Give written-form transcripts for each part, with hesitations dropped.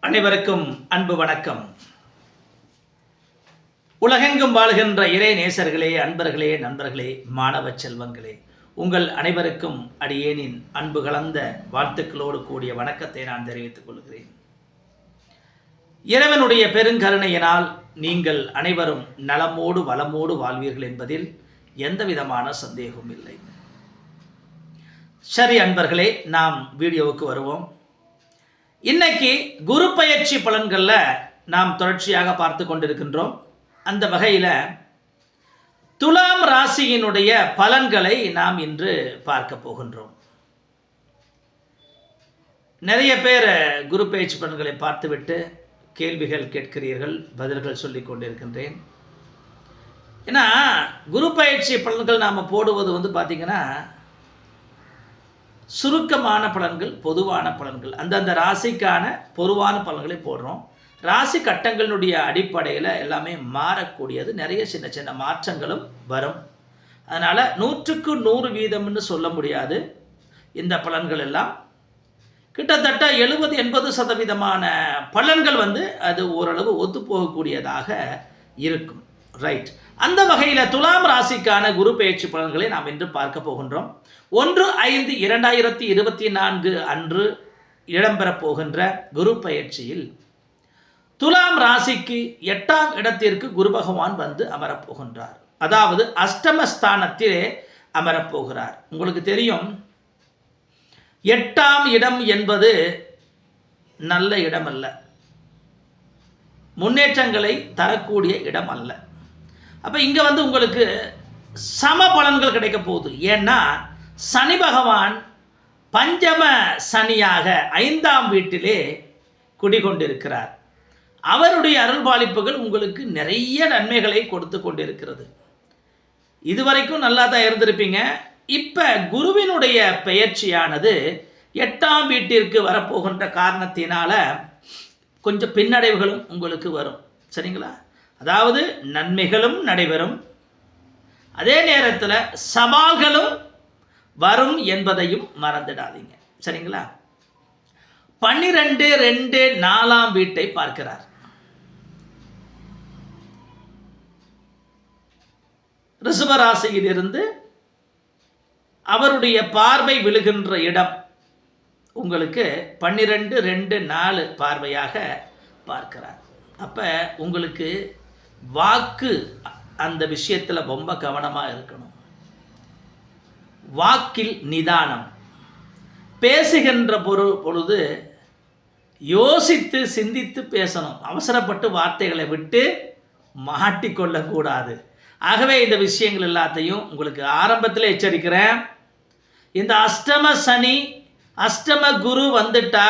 அனைவருக்கும் அன்பு வணக்கம். உலகெங்கும் வாழ்கின்ற இறை நேசர்களே, அன்பர்களே, நண்பர்களே, மாணவ செல்வங்களே, உங்கள் அனைவருக்கும் அடியேனின் அன்பு கலந்த வாழ்த்துக்களோடு கூடிய வணக்கத்தை நான் தெரிவித்துக் கொள்கிறேன். இறைவனுடைய பெருங்கருணையினால் நீங்கள் அனைவரும் நலமோடு வளமோடு வாழ்வீர்கள் என்பதில் எந்த விதமான சந்தேகமும் இல்லை. சரி அன்பர்களே, நாம் வீடியோவுக்கு வருவோம். இன்னைக்கு குரு பயிற்சி பலன்களில் நாம் தொடர்ச்சியாக பார்த்து கொண்டிருக்கின்றோம். அந்த வகையில் துலாம் ராசியினுடைய பலன்களை நாம் இன்று பார்க்க போகின்றோம். நிறைய பேர் குரு பயிற்சி பலன்களை பார்த்துவிட்டு கேள்விகள் கேட்கிறீர்கள், பதில்கள் சொல்லிக் கொண்டிருக்கின்றேன். ஏன்னா குரு பயிற்சி பலன்கள் நாம் போடுவது பார்த்திங்கன்னா சுருக்கமான பலன்கள், பொதுவான பலன்கள், அந்தந்த ராசிக்கான பொதுவான பலன்களை போடுறோம். ராசி கட்டங்களினுடைய அடிப்படையில் எல்லாமே மாறக்கூடியது, நிறைய சின்ன சின்ன மாற்றங்களும் வரும். அதனால் 100க்கு 100% சொல்ல முடியாது. இந்த பலன்கள் எல்லாம் கிட்டத்தட்ட 70-80% பலன்கள் அது ஓரளவு ஒத்து போகக்கூடியதாக இருக்கும். ரைட். அந்த வகையில் துலாம் ராசிக்கான குரு பயிற்சி பலன்களை நாம் இன்று பார்க்க போகின்றோம். 1/5/2024 அன்று இடம்பெறப் போகின்ற குரு பயிற்சியில் துலாம் ராசிக்கு 8ஆம் இடத்திற்கு குரு பகவான் அமரப்போகின்றார். அதாவது அஷ்டமஸ்தானத்திலே அமரப்போகிறார். உங்களுக்கு தெரியும், 8ஆம் இடம் என்பது நல்ல இடம் அல்ல, முன்னேற்றங்களை தரக்கூடிய இடம் அல்ல. அப்போ இங்கே உங்களுக்கு சம பலன்கள் கிடைக்க போகுது. ஏன்னா சனி பகவான் பஞ்சம சனியாக 5ஆம் வீட்டிலே குடிகொண்டிருக்கிறார். அவருடைய அருள்பாலிப்புகள் உங்களுக்கு நிறைய நன்மைகளை கொடுத்து கொண்டிருக்கிறது. இதுவரைக்கும் நல்லா தான் இருந்திருப்பீங்க. இப்போ குருவினுடைய பெயர்ச்சியானது 8ஆம் வீட்டிற்கு வரப்போகின்ற காரணத்தினால கொஞ்சம் பின்னடைவுகளும் உங்களுக்கு வரும். சரிங்களா? அதாவது நன்மைகளும் நடைபெறும், அதே நேரத்தில் சவால்களும் வரும் என்பதையும் மறந்துடாதீங்க. சரிங்களா? 12-2-4ஆம் வீட்டை பார்க்கிறார். ரிஷபராசியிலிருந்து அவருடைய பார்வை விழுகின்ற இடம் உங்களுக்கு 12-2-4 பார்வையாக பார்க்கிறார். அப்போ உங்களுக்கு வாக்கு அந்த விஷயத்தில் ரொம்ப கவனமாக இருக்கணும். வாக்கில் நிதானம், பேசுகின்ற பொழுது யோசித்து சிந்தித்து பேசணும். அவசரப்பட்டு வார்த்தைகளை விட்டு மாட்டிக்கொள்ளக்கூடாது. ஆகவே இந்த விஷயங்கள் எல்லாத்தையும் உங்களுக்கு ஆரம்பத்தில் எச்சரிக்கிறேன். இந்த அஷ்டம சனி அஷ்டம குரு வந்துட்டா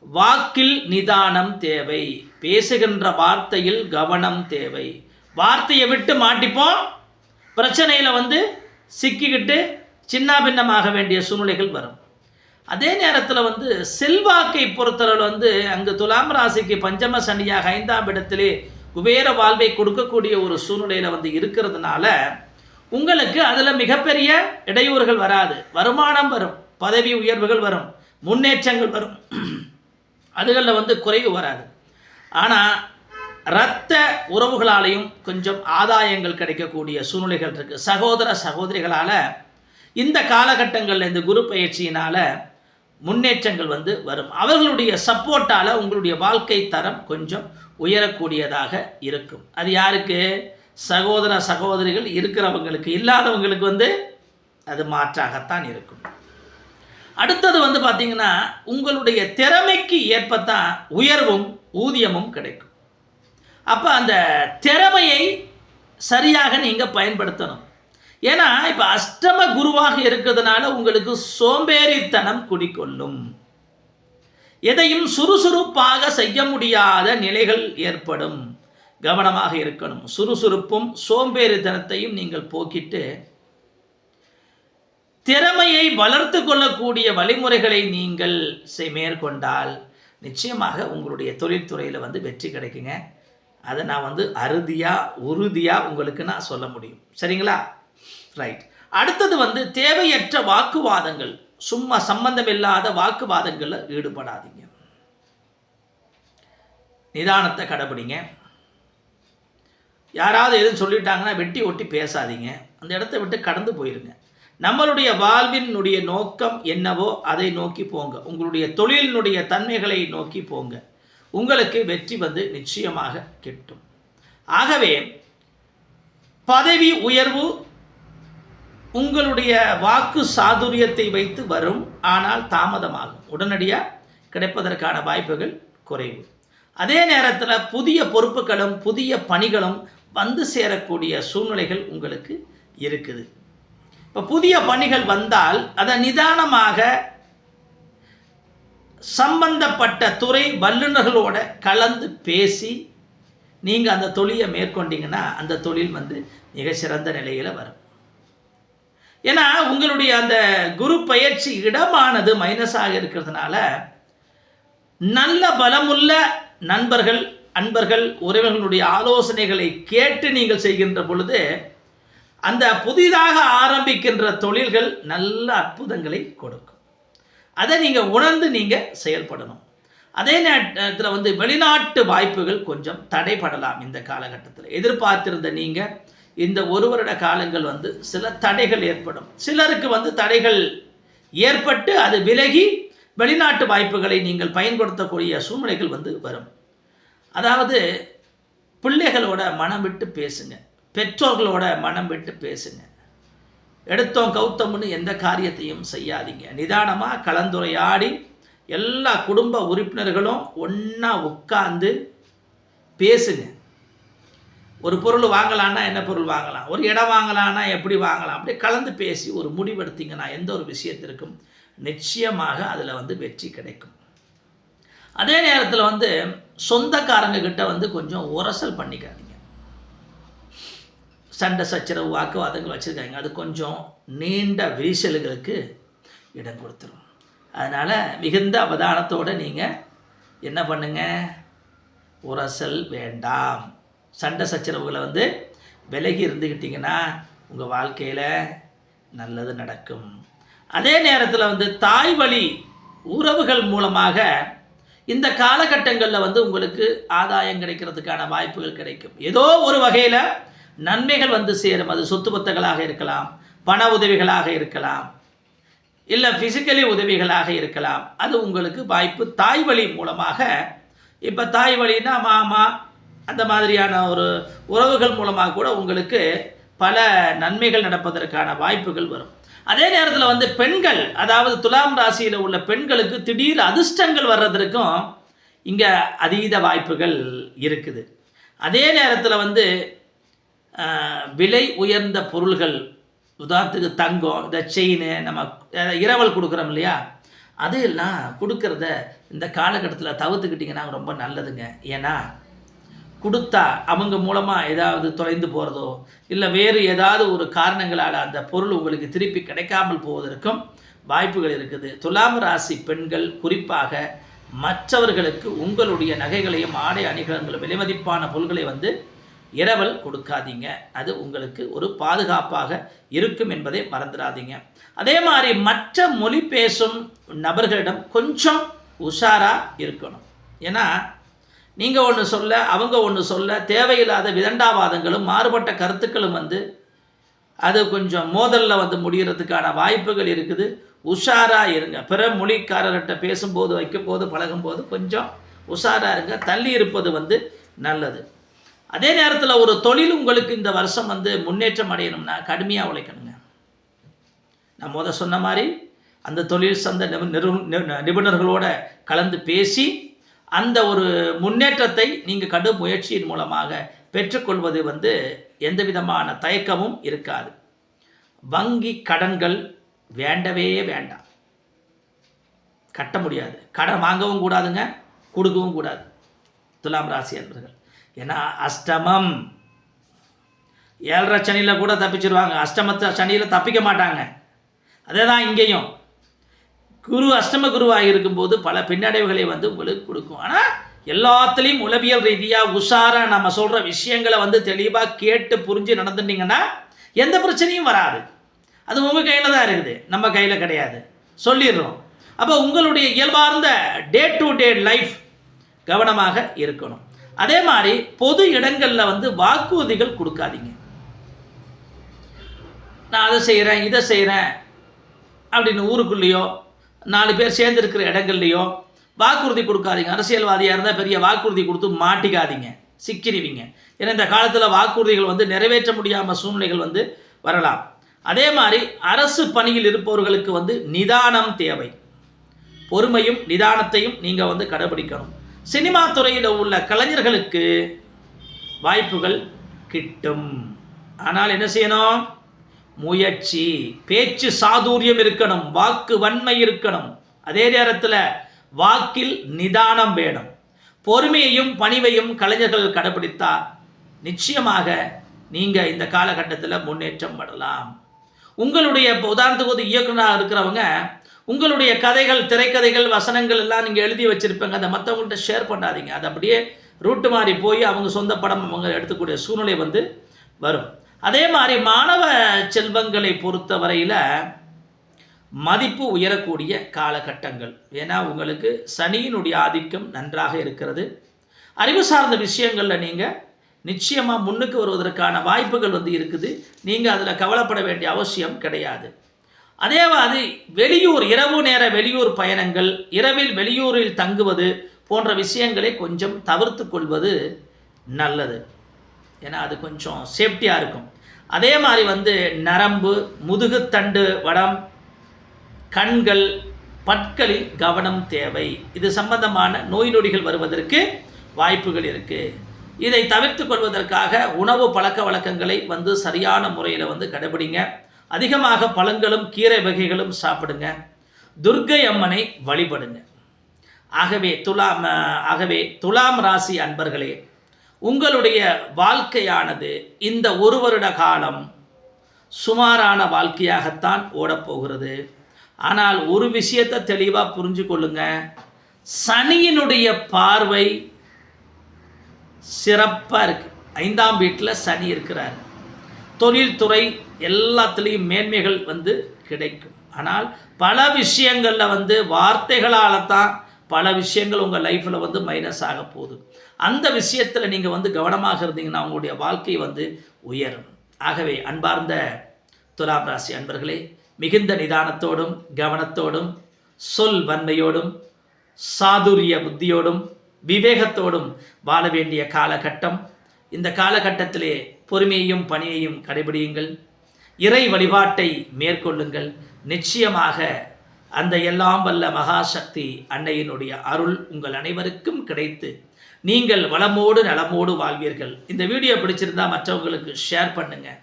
வாக்கில் நிதானம் தேவை, பேசுகின்ற வார்த்தையில் கவனம் தேவை. வார்த்தையை விட்டு மாட்டிப்போம், பிரச்சனையில் சிக்கிக்கிட்டு சின்ன பின்னமாக வேண்டிய சூழ்நிலைகள் வரும். அதே நேரத்தில் செல்வாக்கை பொறுத்தளவு அங்கு துலாம் ராசிக்கு பஞ்சம சனியாக 5ஆம் இடத்திலே குபேர வாழ்வை கொடுக்கக்கூடிய ஒரு சூழ்நிலையில் இருக்கிறதுனால உங்களுக்கு அதில் மிகப்பெரிய இடையூறுகள் வராது. வருமானம் வரும், பதவி உயர்வுகள் வரும், முன்னேற்றங்கள் வரும், அதுகளில் குறைவு வராது. ஆனால் இரத்த உறவுகளாலையும் கொஞ்சம் ஆதாயங்கள் கிடைக்கக்கூடிய சூழ்நிலைகள் இருக்குது. சகோதர சகோதரிகளால் இந்த காலகட்டங்களில் இந்த குரு பயிற்சியினால் முன்னேற்றங்கள் வரும். அவர்களுடைய சப்போர்ட்டால் உங்களுடைய வாழ்க்கை தரம் கொஞ்சம் உயரக்கூடியதாக இருக்கும். அது யாருக்கு? சகோதர சகோதரிகள் இருக்கிறவங்களுக்கு. இல்லாதவங்களுக்கு அது மாற்றாகத்தான் இருக்கும். அடுத்தது பார்த்திங்கன்னா உங்களுடைய திறமைக்கு ஏற்பத்தான் உயர்வும் ஊதியமும் கிடைக்கும். அப்போ அந்த திறமையை சரியாக நீங்கள் பயன்படுத்தணும். ஏன்னா இப்போ அஷ்டம குருவாக இருக்கிறதுனால உங்களுக்கு சோம்பேறித்தனம் குடிக்கொள்ளும். எதையும் சுறுசுறுப்பாக செய்ய முடியாத நிலைகள் ஏற்படும். கவனமாக இருக்கணும். சுறுசுறுப்பும் சோம்பேறித்தனத்தையும் நீங்கள் போக்கிட்டு திறமையை வளர்த்து கொள்ளக்கூடிய வழிமுறைகளை நீங்கள் மேற்கொண்டால் நிச்சயமாக உங்களுடைய தொழில்துறையில் வெற்றி கிடைக்குங்க. அதை நான் உறுதியாக உங்களுக்கு நான் சொல்ல முடியும். சரிங்களா? ரைட். அடுத்தது தேவையற்ற வாக்குவாதங்கள், சும்மா சம்பந்தம் இல்லாத வாக்குவாதங்களில் ஈடுபடாதீங்க. நிதானத்தை கடைபிடிங்க. யாராவது எதுவும் சொல்லிட்டாங்கன்னா வெட்டி ஒட்டி பேசாதீங்க. அந்த இடத்த விட்டு கடந்து போயிருங்க. நம்மளுடைய வாழ்வினுடைய நோக்கம் என்னவோ அதை நோக்கி போங்க. உங்களுடைய தொழிலினுடைய தன்மைகளை நோக்கி போங்க. உங்களுக்கு வெற்றி வந்து நிச்சயமாக கிட்டும். ஆகவே பதவி உயர்வு உங்களுடைய வாக்கு சாதுரியத்தை வைத்து வரும், ஆனால் தாமதமாகும். உடனடியாக கிடைப்பதற்கான வாய்ப்புகள் குறைவு. அதே நேரத்தில் புதிய பொறுப்புகளும் புதிய பணிகளும் வந்து சேரக்கூடிய சூழ்நிலைகள் உங்களுக்கு இருக்குது. இப்போ புதிய பணிகள் வந்தால் அதை நிதானமாக சம்பந்தப்பட்ட துறை வல்லுநர்களோட கலந்து பேசி நீங்கள் அந்த தொழிலை மேற்கொண்டீங்கன்னா அந்த தொழில் வந்து மிக சிறந்த நிலையில் வரும். ஏன்னா உங்களுடைய அந்த குரு பயிற்சி இடமானது மைனஸாக இருக்கிறதுனால நல்ல பலமுள்ள நண்பர்கள், அன்பர்கள், உறவினர்களுடைய ஆலோசனைகளை கேட்டு நீங்கள் செய்கின்ற பொழுது அந்த புதிதாக ஆரம்பிக்கின்ற தொழில்கள் நல்ல அற்புதங்களை கொடுக்கும். அதை நீங்கள் உணர்ந்து நீங்கள் செயல்படணும். அதே நேரத்தில் வந்து வெளிநாட்டு வாய்ப்புகள் கொஞ்சம் தடைப்படலாம். இந்த காலகட்டத்தில் எதிர்பார்த்திருந்த நீங்கள் இந்த ஒரு வருட காலங்கள் வந்து சில தடைகள் ஏற்படும். சிலருக்கு வந்து தடைகள் ஏற்பட்டு அது விலகி வெளிநாட்டு வாய்ப்புகளை நீங்கள் பயன்படுத்தக்கூடிய சூழ்நிலைகள் வந்து வரும். அதாவது பிள்ளைகளோட மனம் விட்டு பேசுங்க, பெற்றோர்களோட மனம் விட்டு பேசுங்க. எடுத்தோம் கௌத்தம்னு எந்த காரியத்தையும் செய்யாதீங்க. நிதானமாக கலந்துரையாடி எல்லா குடும்ப உறுப்பினர்களும் ஒன்றா உட்கார்ந்து பேசுங்க. ஒரு பொருள் வாங்கலான்னா என்ன பொருள் வாங்கலாம், ஒரு இடம் வாங்கலான்னா எப்படி வாங்கலாம், அப்படியே கலந்து பேசி ஒரு முடிவெடுத்தீங்கன்னா எந்த ஒரு விஷயத்திற்கும் நிச்சயமாக அதில் வந்து வெற்றி கிடைக்கும். அதே நேரத்தில் வந்து சொந்தக்காரங்க கிட்ட வந்து கொஞ்சம் உரசல் பண்ணிக்காதீங்க. சண்டை சச்சரவு வாக்குவாதங்கள் வச்சுருக்காங்க, அது கொஞ்சம் நீண்ட விரிசல்களுக்கு இடம் கொடுத்துரும். அதனால் மிகுந்த அவதானத்தோடு நீங்கள் என்ன பண்ணுங்க, உரசல் வேண்டாம். சண்டை சச்சரவுகளை வந்து விலகி இருந்துக்கிட்டிங்கன்னா உங்கள் வாழ்க்கையில் நல்லது நடக்கும். அதே நேரத்தில் வந்து தாய் வழி உறவுகள் மூலமாக இந்த காலகட்டங்களில் வந்து உங்களுக்கு ஆதாயம் கிடைக்கிறதுக்கான வாய்ப்புகள் கிடைக்கும். ஏதோ ஒரு வகையில் நன்மைகள் வந்து சேரும். அது சொத்து பத்துகளாக இருக்கலாம், பண உதவிகளாக இருக்கலாம், இல்லை ஃபிசிக்கலி உதவிகளாக இருக்கலாம். அது உங்களுக்கு வாய்ப்பு தாய் வழி மூலமாக. இப்போ தாய் வழின்னா மாமா அந்த மாதிரியான ஒரு உறவுகள் மூலமாக கூட உங்களுக்கு பல நன்மைகள் நடப்பதற்கான வாய்ப்புகள் வரும். அதே நேரத்தில் வந்து பெண்கள், அதாவது துலாம் ராசியில் உள்ள பெண்களுக்கு திடீர் அதிர்ஷ்டங்கள் வர்றதற்கும் இங்கே அதீத வாய்ப்புகள் இருக்குது. அதே நேரத்தில் வந்து விலை உயர்ந்த பொருள்கள், உதாரணத்துக்கு தங்கம், இந்த செயின், நம்ம இரவல் கொடுக்குறோம் இல்லையா, அதையெல்லாம் கொடுக்கறத இந்த காலகட்டத்தில் தவிர்த்துக்கிட்டிங்கன்னா ரொம்ப நல்லதுங்க. ஏன்னா கொடுத்தா அவங்க மூலமாக ஏதாவது தொலைந்து போகிறதோ இல்லை வேறு ஏதாவது ஒரு காரணங்களால் அந்த பொருள் உங்களுக்கு திருப்பி கிடைக்காமல் போவதற்கும் வாய்ப்புகள் இருக்குது. துலாம் ராசி பெண்கள் குறிப்பாக மற்றவர்களுக்கு உங்களுடைய நகைகளையும் ஆடை அணிகலன்களும் விலைமதிப்பான பொருட்களை வந்து இரவல் கொடுக்காதீங்க. அது உங்களுக்கு ஒரு பாதுகாப்பாக இருக்கும் என்பதை மறந்துடாதீங்க. அதே மாதிரி மற்ற மொழி பேசும் நபர்களிடம் கொஞ்சம் உஷாராக இருக்கணும். ஏன்னா நீங்கள் ஒன்று சொல்ல அவங்க ஒன்று சொல்ல தேவையில்லாத விதண்டாவாதங்களும் மாறுபட்ட கருத்துக்களும் வந்து அது கொஞ்சம் மோதலில் வந்து முடிகிறதுக்கான வாய்ப்புகள் இருக்குது. உஷாராக இருங்க. பிற மொழிக்காரர்கிட்ட பேசும்போது, வைக்கும்போது, பழகும்போது கொஞ்சம் உஷாராக இருங்க. தள்ளி இருப்பது வந்து நல்லது. அதே நேரத்தில் ஒரு தொழில் உங்களுக்கு இந்த வருஷம் வந்து முன்னேற்றம் அடையணும்னா கடுமையாக உழைக்கணுங்க. நான் சொன்ன மாதிரி அந்த தொழில் சந்த நிபுணர்களோட கலந்து பேசி அந்த ஒரு முன்னேற்றத்தை நீங்கள் கடும் முயற்சியின் மூலமாக பெற்றுக்கொள்வது வந்து எந்த விதமான தயக்கமும் இருக்காது. வங்கி கடன்கள் வேண்டவே வேண்டாம். கட்ட முடியாது. கடன் வாங்கவும் கூடாதுங்க, கொடுக்கவும் கூடாது துலாம் ராசி என்பர்கள். ஏன்னா அஷ்டமம், 7.5 சனியில் கூட தப்பிச்சிருவாங்க, அஷ்டமத்தை சனியில் தப்பிக்க மாட்டாங்க. அதே தான் இங்கேயும் குரு அஷ்டம குருவாக இருக்கும்போது பல பின்னடைவுகளை வந்து உங்களுக்கு கொடுக்கும். ஆனால் எல்லாத்துலேயும் உளவியல் ரீதியாக உஷாராக நம்ம சொல்கிற விஷயங்களை வந்து தெளிவாக கேட்டு புரிஞ்சு நடந்துட்டீங்கன்னா எந்த பிரச்சனையும் வராது. அது உங்கள் கையில் தான் இருக்குது, நம்ம கையில் கிடையாது, சொல்லிடுறோம். அப்போ உங்களுடைய இயல்பார்ந்த டே டு டே லைஃப் கவனமாக இருக்கணும். அதே மாதிரி பொது இடங்களில் வந்து வாக்குறுதிகள் கொடுக்காதீங்க. நான் அதை செய்கிறேன் இதை செய்கிறேன் அப்படின்னு ஊருக்குள்ளேயோ 4 பேர் சேர்ந்துருக்கிற இடங்கள்லையோ வாக்குறுதி கொடுக்காதீங்க. அரசியல்வாதியாக இருந்தால் பெரிய வாக்குறுதி கொடுத்து மாட்டிக்காதீங்க, சிக்கிடுவீங்க. ஏன்னா இந்த காலத்தில் வாக்குறுதிகள் வந்து நிறைவேற்ற முடியாமல் சூழ்நிலைகள் வந்து வரலாம். அதே மாதிரி அரசு பணியில் இருப்பவர்களுக்கு வந்து நிதானம் தேவை. பொறுமையும் நிதானத்தையும் நீங்கள் வந்து கடைபிடிக்கணும். சினிமா துறையில் உள்ள கலைஞர்களுக்கு வாய்ப்புகள் கிட்டும். ஆனால் என்ன செய்யணும்? முயற்சி, பேச்சு சாதுரியம் இருக்கணும், வாக்கு வன்மை இருக்கணும். அதே நேரத்தில் வாக்கில் நிதானம் வேணும். பொறுமையையும் பணிவையும் கலைஞர்கள் கடைபிடித்தா நிச்சயமாக நீங்கள் இந்த காலகட்டத்தில் முன்னேற்றம் படலாம். உங்களுடைய உதாரணத்துக்கு ஒரு இயக்குனராக இருக்கிறவங்க உங்களுடைய கதைகள், திரைக்கதைகள், வசனங்கள் எல்லாம் நீங்கள் எழுதி வச்சுருப்பீங்க. அதை மற்றவங்கள்ட்ட ஷேர் பண்ணாதீங்க. அது அப்படியே ரூட்டு மாறி போய் அவங்க சொந்த படம் அவங்க எடுத்துக்கூடிய சூழ்நிலை வந்து வரும். அதே மாதிரி மாணவ செல்வங்களை பொறுத்த வரையில் மதிப்பு உயரக்கூடிய காலகட்டங்கள். ஏன்னா உங்களுக்கு சனியினுடைய ஆதிக்கம் நன்றாக இருக்கிறது. அறிவு சார்ந்த விஷயங்களில் நீங்கள் நிச்சயமாக முன்னுக்கு வருவதற்கான வாய்ப்புகள் வந்து இருக்குது. நீங்கள் அதில் கவலைப்பட வேண்டிய அவசியம் கிடையாது. அதே மாதிரி வெளியூர், இரவு நேர வெளியூர் பயணங்கள், இரவில் வெளியூரில் தங்குவது போன்ற விஷயங்களை கொஞ்சம் தவிர்த்து கொள்வது நல்லது. ஏன்னா அது கொஞ்சம் சேஃப்டியாக இருக்கும். அதே மாதிரி வந்து நரம்பு, முதுகுத்தண்டு வடம், கண்கள், பற்களில் கவனம் தேவை. இது சம்பந்தமான நோய் நொடிகள் வருவதற்கு வாய்ப்புகள் இருக்குது. இதை தவிர்த்து கொள்வதற்காக உணவு பழக்க வழக்கங்களை வந்து சரியான முறையில் வந்து கடைபிடிங்க. அதிகமாக பழங்களும் கீரை வகைகளும் சாப்பிடுங்க. துர்க்கை அம்மனை வழிபடுங்க. ஆகவே துலாம் ராசி அன்பர்களே, உங்களுடைய வாழ்க்கையானது இந்த 1 வருட காலம் சுமாரான வாழ்க்கையாகத்தான் ஓடப்போகிறது. ஆனால் ஒரு விஷயத்தை தெளிவாக புரிஞ்சு கொள்ளுங்க. சனியினுடைய பார்வை சிறப்பாக இருக்குது. 5ஆம் வீட்டில் சனி இருக்கிறார். தொழில்துறை எல்லாத்துலேயும் மேன்மைகள் வந்து கிடைக்கும். ஆனால் பல விஷயங்களில் வந்து வார்த்தைகளால் தான் பல விஷயங்கள் உங்கள் லைஃப்பில் வந்து மைனஸ் ஆக போகுது. அந்த விஷயத்தில் நீங்கள் வந்து கவனமாக இருந்தீங்கன்னா உங்களுடைய வாழ்க்கை வந்து உயரும். ஆகவே அன்பார்ந்த துலாம் ராசி அன்பர்களே, மிகுந்த நிதானத்தோடும் கவனத்தோடும் சொல் வன்மையோடும் சாதுரிய புத்தியோடும் விவேகத்தோடும் வாழ வேண்டிய காலகட்டம். இந்த காலகட்டத்திலே பொறுமையையும் பணியையும் கடைபிடியுங்கள். இறை வழிபாட்டை மேற்கொள்ளுங்கள். நிச்சயமாக அந்த எல்லாம் வல்ல மகாசக்தி அன்னையினுடைய அருள் உங்கள் அனைவருக்கும் கிடைத்து நீங்கள் வளமோடு நலமோடு வாழ்வீர்கள். இந்த வீடியோ பிடிச்சிருந்தால் மற்றவங்களுக்கு ஷேர் பண்ணுங்கள்.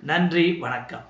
நன்றி, வணக்கம்.